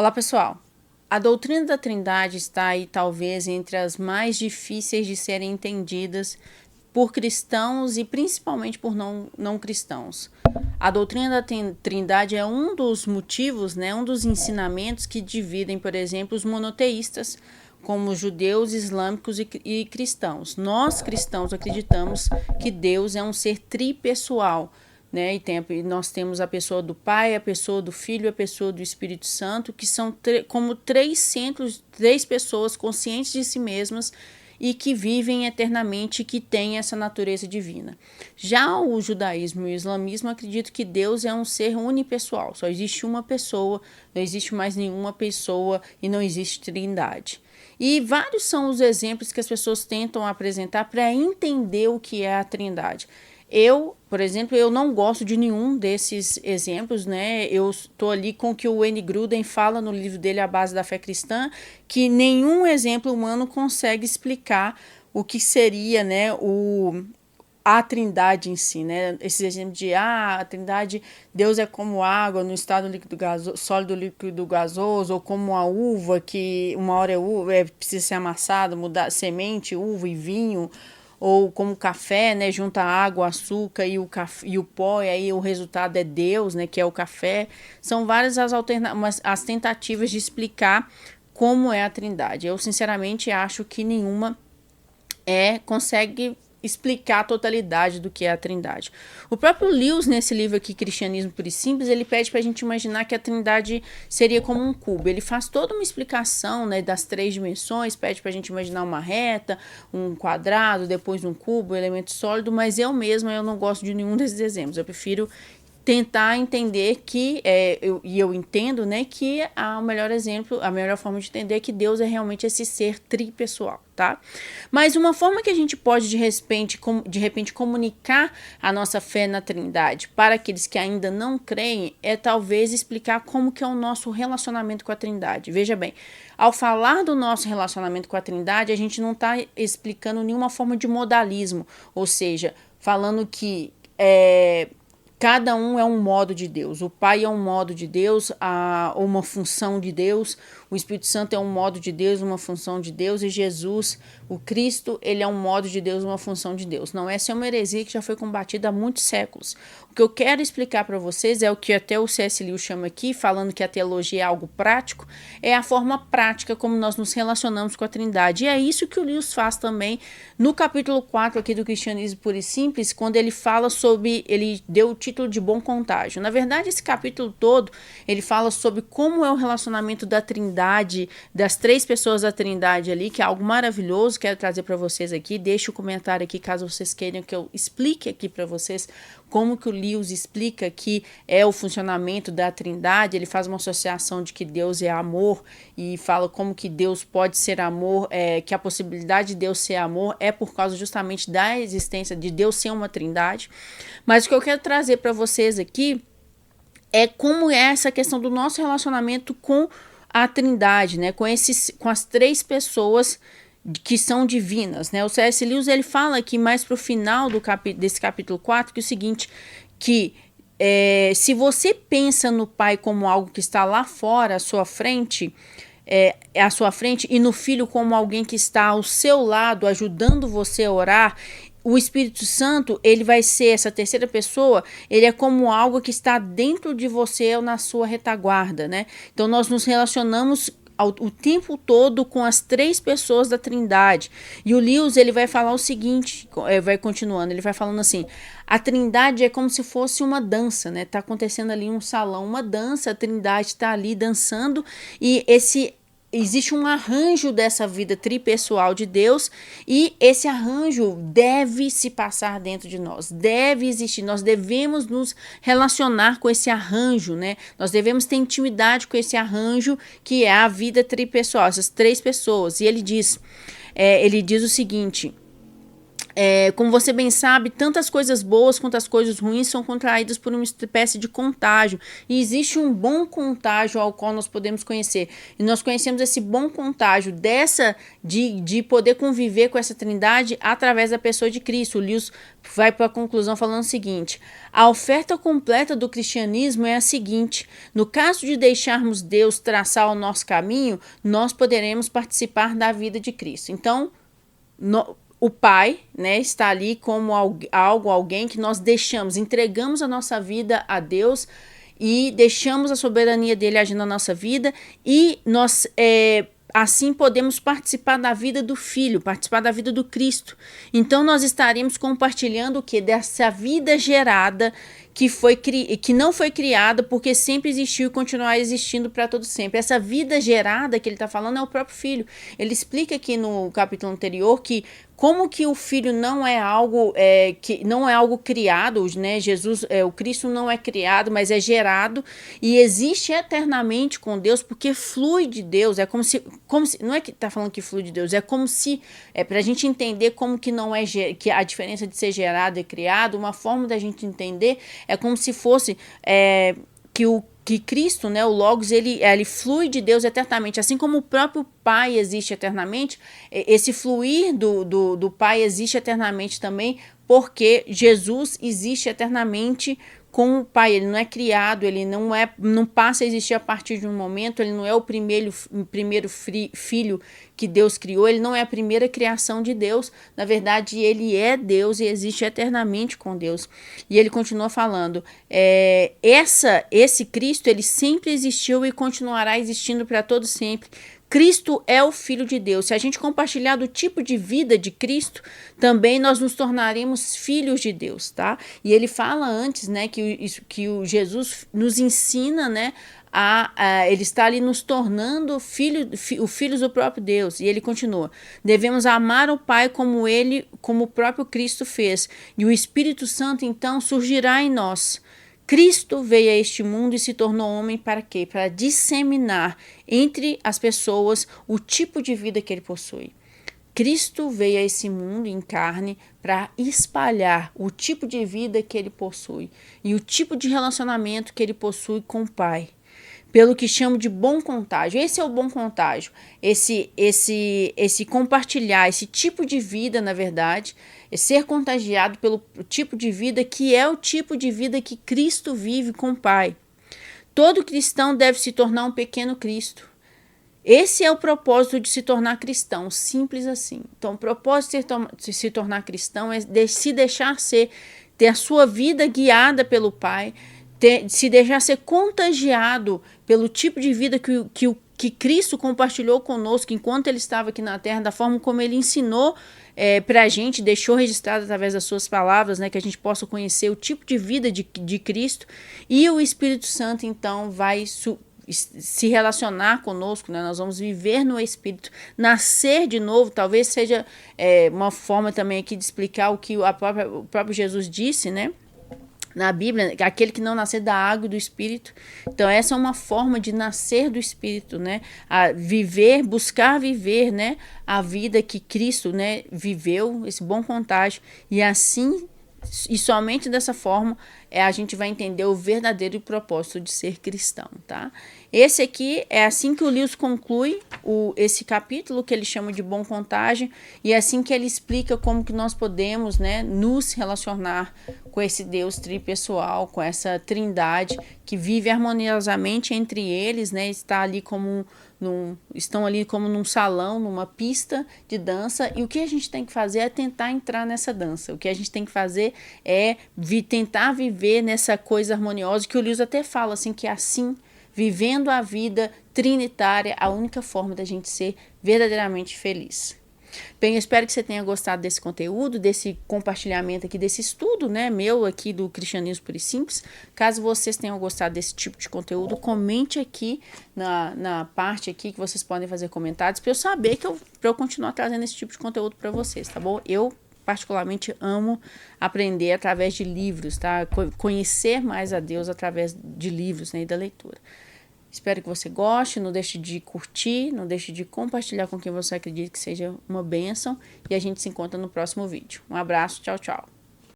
Olá, pessoal. A doutrina da Trindade está aí talvez entre as mais difíceis de serem entendidas por cristãos e principalmente por não cristãos. A doutrina da Trindade é um dos motivos, um dos ensinamentos que dividem, por exemplo, os monoteístas, como os judeus, islâmicos e cristãos. Nós, cristãos, acreditamos que Deus é um ser tripessoal, né? E nós temos a pessoa do Pai, a pessoa do Filho e a pessoa do Espírito Santo, que são como três pessoas conscientes de si mesmas e que vivem eternamente e que têm essa natureza divina. Já o judaísmo e o islamismo acreditam que Deus é um ser unipessoal, só existe uma pessoa, não existe mais nenhuma pessoa e não existe trindade. E vários são os exemplos que as pessoas tentam apresentar para entender o que é a trindade. Eu, por exemplo, eu não gosto de nenhum desses exemplos, né? Eu estou ali com o que o Wayne Grudem fala no livro dele, A Base da Fé Cristã, que nenhum exemplo humano consegue explicar o que seria, né, a trindade em si, né? Esses exemplos de a trindade, Deus é como água no estado líquido sólido líquido gasoso, ou como a uva, que uma hora precisa ser amassada, mudar semente, uva e vinho, ou como café, né, junta água, açúcar e o pó, e aí o resultado é Deus, né, que é o café. São várias as tentativas de explicar como é a Trindade. Eu, sinceramente, acho que nenhuma consegue explicar a totalidade do que é a Trindade. O próprio Lewis, nesse livro aqui, Cristianismo Puro e Simples, ele pede para a gente imaginar que a Trindade seria como um cubo. Ele faz toda uma explicação, né, das três dimensões, pede para a gente imaginar uma reta, um quadrado, depois um cubo, um elemento sólido, mas eu não gosto de nenhum desses exemplos. Eu prefiro tentar entender que, eu entendo, né, que o melhor exemplo, a melhor forma de entender é que Deus é realmente esse ser tripessoal, tá? Mas uma forma que a gente pode, de repente, comunicar a nossa fé na Trindade para aqueles que ainda não creem é talvez explicar como que é o nosso relacionamento com a Trindade. Veja bem, ao falar do nosso relacionamento com a Trindade, a gente não está explicando nenhuma forma de modalismo, ou seja, falando que cada um é um modo de Deus. O Pai é um modo de Deus, uma função de Deus. O Espírito Santo é um modo de Deus, uma função de Deus. E Jesus, o Cristo, ele é um modo de Deus, uma função de Deus. Não, essa é uma heresia que já foi combatida há muitos séculos. O que eu quero explicar para vocês é o que até o C.S. Lewis chama aqui, falando que a teologia é algo prático, é a forma prática como nós nos relacionamos com a Trindade. E é isso que o Lewis faz também no capítulo 4 aqui do Cristianismo Puro e Simples, quando ele fala ele deu o título de Bom Contágio. Na verdade, esse capítulo todo, ele fala sobre como é o relacionamento da Trindade, das três pessoas da Trindade ali, que é algo maravilhoso, quero trazer para vocês aqui. Deixe o comentário aqui, caso vocês queiram que eu explique aqui para vocês como que o Lewis explica que é o funcionamento da Trindade. Ele faz uma associação de que Deus é amor e fala como que Deus pode ser amor, que a possibilidade de Deus ser amor é por causa justamente da existência de Deus ser uma Trindade. Mas o que eu quero trazer para vocês aqui é como é essa questão do nosso relacionamento com a Trindade, né? Com as três pessoas que são divinas, né? O C.S. Lewis, ele fala aqui mais para o final desse capítulo 4, que é o seguinte, que se você pensa no Pai como algo que está lá fora, à sua frente, e no Filho como alguém que está ao seu lado, ajudando você a orar, o Espírito Santo, ele vai ser essa terceira pessoa, ele é como algo que está dentro de você ou na sua retaguarda, né? Então, nós nos relacionamos o tempo todo com as três pessoas da Trindade. E o Lewis, ele vai falar o seguinte, vai continuando, ele vai falando assim, a Trindade é como se fosse uma dança, né? Tá acontecendo ali um salão, uma dança, a Trindade está ali dançando e existe um arranjo dessa vida tripessoal de Deus e esse arranjo deve se passar dentro de nós, deve existir, nós devemos nos relacionar com esse arranjo, né? Nós devemos ter intimidade com esse arranjo que é a vida tripessoal, essas três pessoas. E ele diz o seguinte, Como você bem sabe, tantas coisas boas quanto as coisas ruins são contraídas por uma espécie de contágio. E existe um bom contágio ao qual nós podemos conhecer. E nós conhecemos esse bom contágio de poder conviver com essa trindade através da pessoa de Cristo. O Lewis vai para a conclusão falando o seguinte: a oferta completa do cristianismo é a seguinte: no caso de deixarmos Deus traçar o nosso caminho, nós poderemos participar da vida de Cristo. Então, o Pai, né, está ali como alguém que nós deixamos, entregamos a nossa vida a Deus e deixamos a soberania dele agindo na nossa vida, e nós assim podemos participar da vida do Filho, participar da vida do Cristo. Então nós estaremos compartilhando o que? Dessa vida gerada que não foi criada porque sempre existiu e continuará existindo para todo sempre. Essa vida gerada que ele está falando é o próprio Filho. Ele explica aqui no capítulo anterior que como que o Filho não é algo que não é algo criado, né? O Cristo não é criado, mas é gerado e existe eternamente com Deus porque flui de Deus. É como se não é que está falando que flui de Deus, é como se para a gente entender como que não é que a diferença de ser gerado e criado. Uma forma da gente entender é como se fosse que Cristo, né, o Logos, ele flui de Deus eternamente, assim como o próprio Pai existe eternamente. Esse fluir do Pai existe eternamente também, porque Jesus existe eternamente com o Pai. Ele não é criado, ele não passa a existir a partir de um momento, ele não é o primeiro filho que Deus criou, ele não é a primeira criação de Deus. Na verdade, ele é Deus e existe eternamente com Deus. E ele continua falando, esse Cristo, ele sempre existiu e continuará existindo para todo sempre. Cristo é o Filho de Deus. Se a gente compartilhar do tipo de vida de Cristo, também nós nos tornaremos filhos de Deus, tá? E ele fala antes, né, que o Jesus nos ensina, né, ele está ali nos tornando filhos do próprio Deus. E ele continua: devemos amar o Pai como o próprio Cristo fez. E o Espírito Santo, então, surgirá em nós. Cristo veio a este mundo e se tornou homem para quê? Para disseminar entre as pessoas o tipo de vida que ele possui. Cristo veio a esse mundo em carne para espalhar o tipo de vida que ele possui e o tipo de relacionamento que ele possui com o Pai, pelo que chamo de bom contágio. Esse é o bom contágio, esse compartilhar, esse tipo de vida, na verdade, é ser contagiado pelo tipo de vida que é o tipo de vida que Cristo vive com o Pai. Todo cristão deve se tornar um pequeno Cristo. Esse é o propósito de se tornar cristão, simples assim. Então, o propósito de se tornar cristão é se deixar ter a sua vida guiada pelo Pai, se deixar ser contagiado pelo tipo de vida que Cristo compartilhou conosco enquanto ele estava aqui na Terra, da forma como ele ensinou para a gente, deixou registrado através das suas palavras, né, que a gente possa conhecer o tipo de vida de Cristo. E o Espírito Santo, então, vai se relacionar conosco, né? Nós vamos viver no Espírito, nascer de novo. Talvez seja uma forma também aqui de explicar o que o próprio Jesus disse, né, na Bíblia, aquele que não nascer da água e do Espírito. Então essa é uma forma de nascer do Espírito, né? Buscar viver, né, a vida que Cristo, né, viveu, esse bom contágio, e assim, e somente dessa forma a gente vai entender o verdadeiro propósito de ser cristão, tá? Esse aqui é assim que o Lewis conclui esse capítulo, que ele chama de bom contágio, e é assim que ele explica como que nós podemos, né, nos relacionar com esse Deus tripessoal, com essa trindade que vive harmoniosamente entre eles, né? Estão ali como num salão, numa pista de dança, e o que a gente tem que fazer é tentar entrar nessa dança. O que a gente tem que fazer é tentar viver nessa coisa harmoniosa, que o Lewis até fala assim, que é assim, vivendo a vida trinitária, a única forma da gente ser verdadeiramente feliz. Bem, eu espero que você tenha gostado desse conteúdo, desse compartilhamento aqui, desse estudo, né, meu aqui do Cristianismo Puro e Simples. Caso vocês tenham gostado desse tipo de conteúdo, comente aqui na parte aqui que vocês podem fazer comentários, para eu saber para eu continuar trazendo esse tipo de conteúdo para vocês, tá bom? Eu particularmente amo aprender através de livros, tá? Conhecer mais a Deus através de livros, né, e da leitura. Espero que você goste, não deixe de curtir, não deixe de compartilhar com quem você acredita que seja uma bênção e a gente se encontra no próximo vídeo. Um abraço, tchau, tchau.